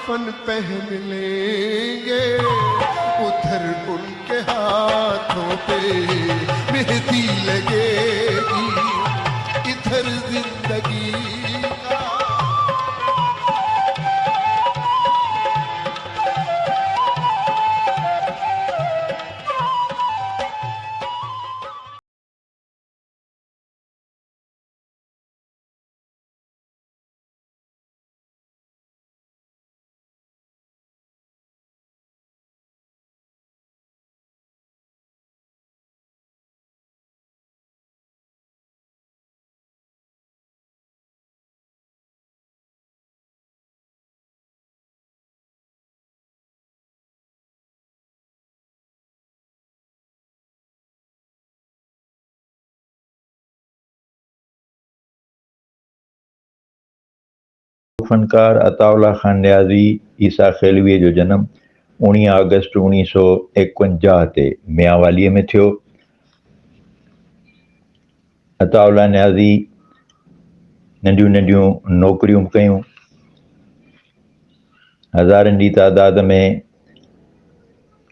कफन पहन लेंगे, उधर उनके हाथों पे मेहंदी लगेगी, इधर जिंदगी का फनकार अताउल्ला खान न्याज़ी ईसा खेलवीअ जो जनम 19 अगस्त 1951 ते मियांवालीअ में थियो। अताउल्ला न्याज़ी नंढियूं नंढियूं नौकरियूं कयूं। हज़ारनि जी तादाद में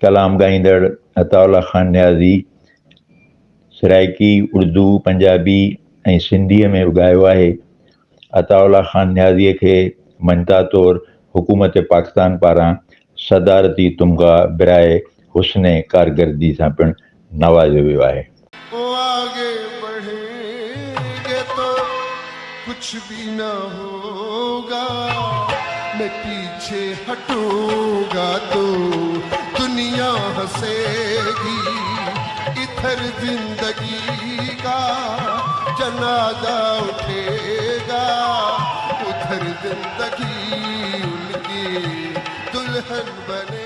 कलाम ॻाईंदड़ अताउल्ला खान न्याज़ी सराइकी, उर्दू, पंजाबी ऐं सिंधीअ में ॻायो आहे। अताउल्ला खान न्याज़ीअ खे मञता तौरु हुकूमत पाकिस्तान पारां सदारती तुमगा बिराए हुस्न कारकर्दगी सां पिणु नवाज़ियो वियो आहे। आगे बढ़ेंगे तो कुछ भी ना होगा, मैं पीछे हटूंगा तो दुनिया हंसेगी, इधर जिंदगी का जनाजा उठेगा, उधर जिंदगी उनकी दुल्हन बने।